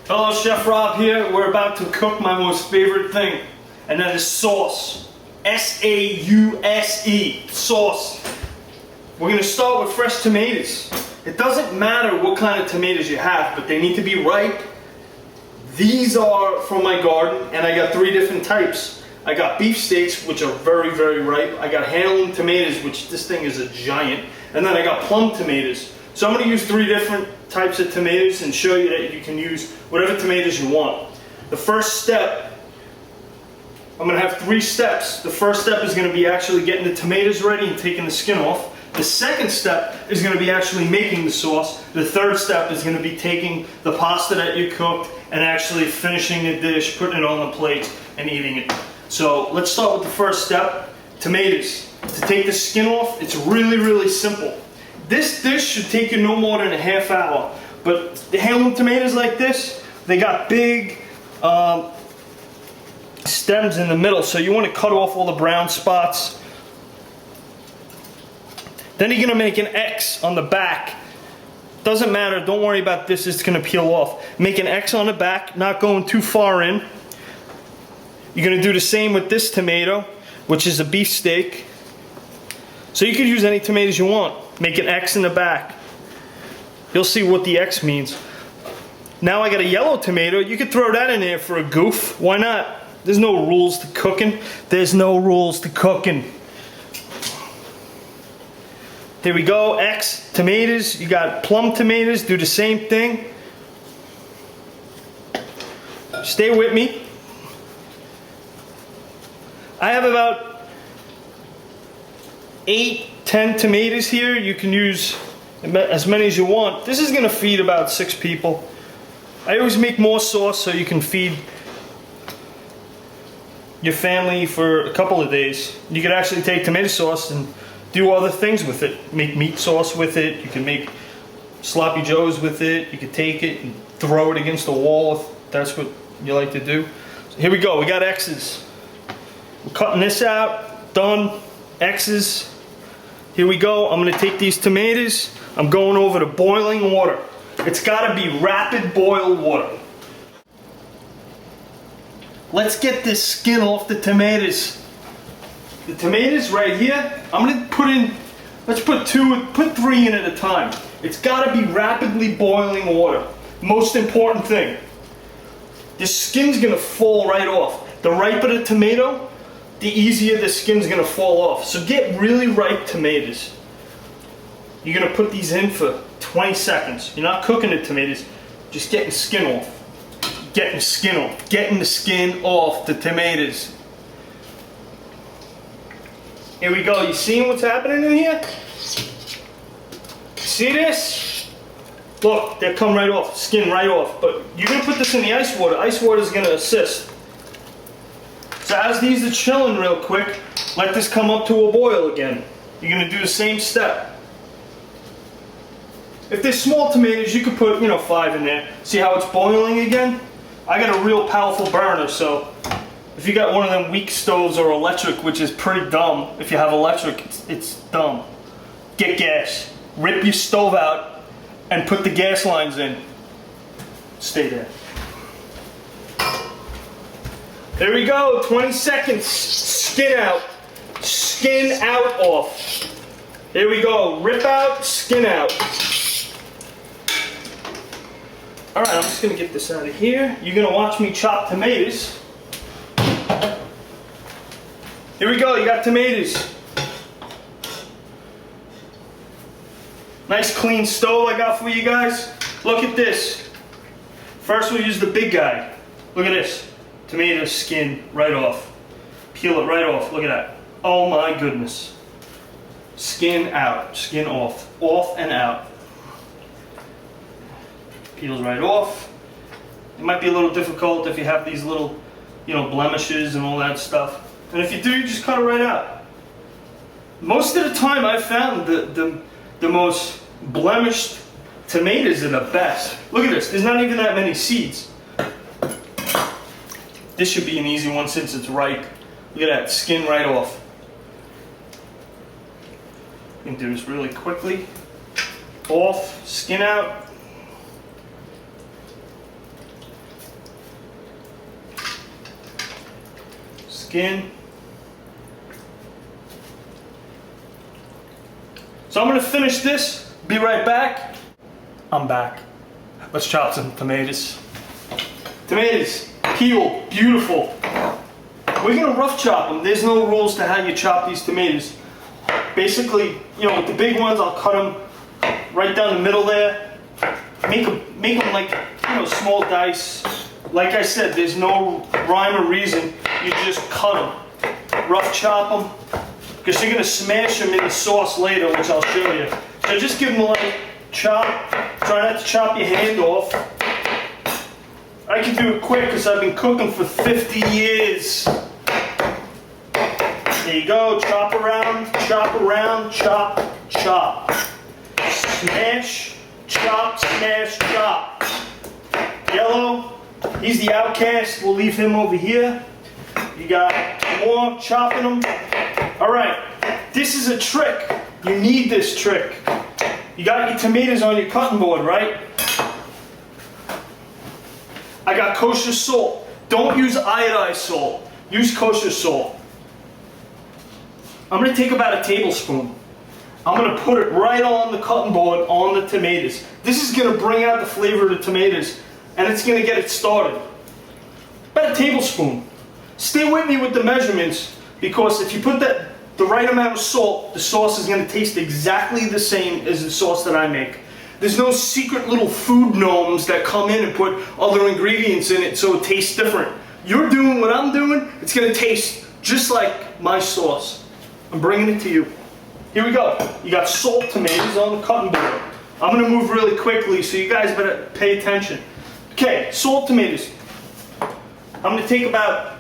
Hello, Chef Rob here. We're about to cook my most favorite thing, and that is sauce. S-A-U-S-E, sauce. We're gonna start with fresh tomatoes. It doesn't matter what kind of tomatoes you have, but they need to be ripe. These are from my garden, and I got 3 different types. I got beefsteaks, which are very, very ripe. I got heirloom tomatoes, which this thing is a giant. And then I got plum tomatoes. So I'm gonna use 3 different types of tomatoes and show you that you can use whatever tomatoes you want. The first step, I'm gonna have 3 steps. The first step is gonna be actually getting the tomatoes ready and taking the skin off. The second step is gonna be actually making the sauce. The third step is gonna be taking the pasta that you cooked and actually finishing the dish, putting it on the plate and eating it. So let's start with the first step, tomatoes. To take the skin off, it's really, really simple. This dish should take you no more than a half hour. But the heirloom tomatoes like this, they got big stems in the middle, so you want to cut off all the brown spots. Then you're gonna make an X on the back. Doesn't matter, don't worry about this, it's gonna peel off. Make an X on the back, not going too far in. You're gonna do the same with this tomato, which is a beefsteak. So you could use any tomatoes you want. Make an X in the back. You'll see what the X means. Now I got a yellow tomato. You could throw that in there for a goof. Why not? There's no rules to cooking. There's no rules to cooking. Here we go, X, tomatoes. You got plum tomatoes, do the same thing. Stay with me. I have about 8, 10 tomatoes here. You can use as many as you want. This is gonna feed about 6 people. I always make more sauce so you can feed your family for a couple of days. You could actually take tomato sauce and do other things with it. Make meat sauce with it. You can make sloppy joes with it. You could take it and throw it against the wall if that's what you like to do. So here we go, we got X's. We're cutting this out, done, X's. Here we go, I'm gonna take these tomatoes, I'm going over to boiling water. It's gotta be rapid boil water. Let's get this skin off the tomatoes. The tomatoes right here, I'm gonna put in, let's put 3 in at a time. It's gotta be rapidly boiling water. Most important thing. The skin's gonna fall right off. The riper the tomato, the easier the skin's gonna fall off. So get really ripe tomatoes. You're gonna put these in for 20 seconds. You're not cooking the tomatoes, just getting skin off. Getting skin off. Getting the skin off the tomatoes. Here we go, you seeing what's happening in here? See this? Look, they come right off, skin right off. But you're gonna put this in the ice water. Ice water is gonna assist. So as these are chilling real quick, let this come up to a boil again. You're gonna do the same step. If they're small tomatoes, you could put, 5 in there. See how it's boiling again? I got a real powerful burner, so if you got one of them weak stoves or electric, which is pretty dumb, if you have electric, it's dumb. Get gas. Rip your stove out and put the gas lines in. Stay there. There we go, 20 seconds. Skin out. Skin out off. There we go, rip out, skin out. All right, I'm just gonna get this out of here. You're gonna watch me chop tomatoes. Here we go, you got tomatoes. Nice clean stove I got for you guys. Look at this. First we'll use the big guy. Look at this. Tomato skin right off. Peel it right off, look at that. Oh my goodness. Skin out, skin off. Off and out. Peels right off. It might be a little difficult if you have these little, blemishes and all that stuff. And if you do, you just cut it right out. Most of the time I've found the most blemished tomatoes are the best. Look at this, there's not even that many seeds. This should be an easy one since it's ripe. Look at that, skin right off. You can do this really quickly. Off, skin out. skin. So I'm gonna finish this, be right back. I'm back. Let's chop some tomatoes. Tomatoes, peeled, beautiful. We're gonna rough chop them. There's no rules to how you chop these tomatoes. Basically, you know, with the big ones, I'll cut them right down the middle there. Make them like, you know, small dice. Like I said, there's no rhyme or reason. You just cut them. Rough chop them. Because you're gonna smash them in the sauce later, which I'll show you. So just give them a light chop. Try not to chop your hand off. I can do it quick because I've been cooking for 50 years. There you go, chop around, chop, chop. Smash, chop, smash, chop. Yellow, he's the outcast. We'll leave him over here. You got more chopping them. All right, this is a trick. You need this trick. You got your tomatoes on your cutting board, right? I got kosher salt. Don't use iodized salt. Use kosher salt. I'm gonna take about a tablespoon. I'm gonna put it right on the cutting board on the tomatoes. This is gonna bring out the flavor of the tomatoes and it's gonna get it started. About a tablespoon. Stay with me with the measurements because if you put the right amount of salt, the sauce is gonna taste exactly the same as the sauce that I make. There's no secret little food gnomes that come in and put other ingredients in it so it tastes different. You're doing what I'm doing, it's gonna taste just like my sauce. I'm bringing it to you. Here we go. You got salt tomatoes on the cutting board. I'm gonna move really quickly so you guys better pay attention. Okay, salt tomatoes. I'm gonna take about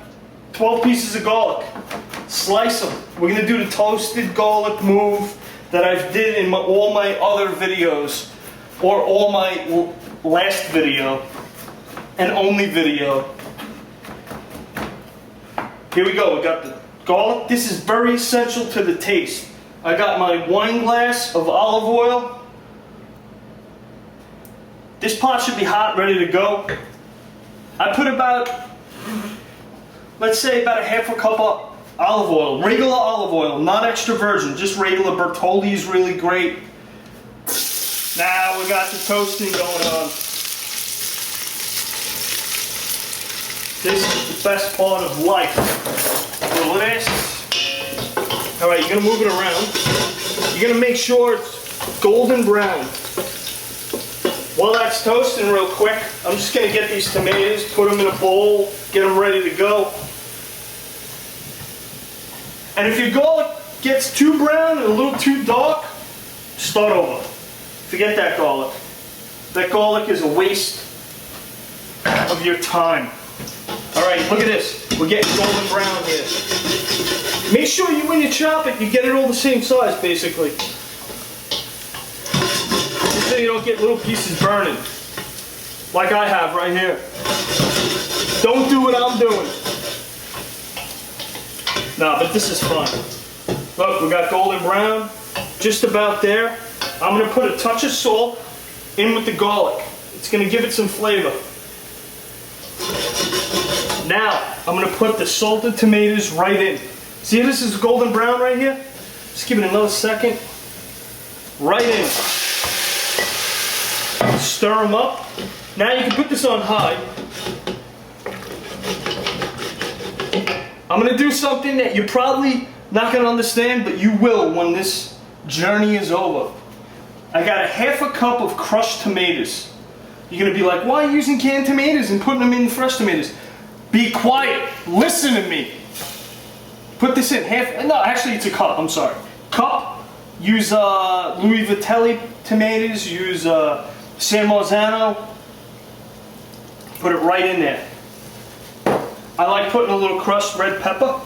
12 pieces of garlic. Slice them. We're gonna do the toasted garlic move that I've did in all my other videos, or all my last video, and only video. Here we go, we got the garlic. This is very essential to the taste. I got my wine glass of olive oil. This pot should be hot, ready to go. I put about, let's say about a half a cup of olive oil, regular olive oil, not extra virgin, just regular. Bertolli is really great. Now we got the toasting going on. This is the best part of life. Roll this. All right, you're gonna move it around. You're gonna make sure it's golden brown. While that's toasting real quick, I'm just gonna get these tomatoes, put them in a bowl, get them ready to go. And if your garlic gets too brown and a little too dark, start over. Forget that garlic. That garlic is a waste of your time. All right, look at this. We're getting golden brown here. Make sure when you chop it, you get it all the same size, basically. So you don't get little pieces burning, like I have right here. Don't do what I'm doing. Nah, but this is fun. Look, we got golden brown, just about there. I'm gonna put a touch of salt in with the garlic. It's gonna give it some flavor. Now, I'm gonna put the salted tomatoes right in. See how this is golden brown right here? Just give it another second. Right in. Stir them up. Now you can put this on high. I'm gonna do something that you're probably not gonna understand, but you will when this journey is over. I got a half a cup of crushed tomatoes. You're gonna be like, why are you using canned tomatoes and putting them in fresh tomatoes? Be quiet, listen to me. Put this in no, actually it's a cup, I'm sorry. Cup, use Louis Vitelli tomatoes, use San Marzano. Put it right in there. I like putting a little crushed red pepper,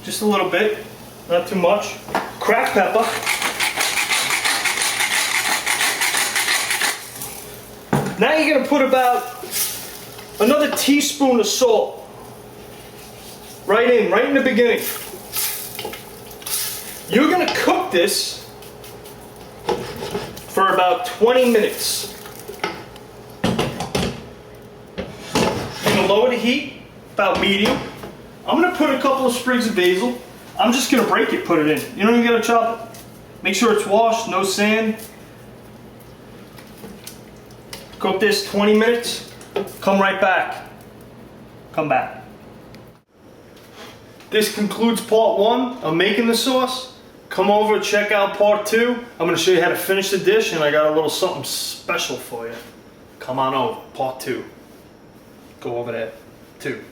just a little bit, not too much. Cracked pepper. Now you're gonna put about another teaspoon of salt. Right in the beginning. You're gonna cook this for about 20 minutes. You're gonna lower the heat, about medium. I'm gonna put a couple of sprigs of basil. I'm just gonna break it, put it in. You don't even gotta chop it. Make sure it's washed, no sand. Cook this 20 minutes. Come right back. Come back. This concludes part 1 of making the sauce. Come over, check out part 2. I'm gonna show you how to finish the dish, and I got a little something special for you. Come on over, part 2. Go over there, 2.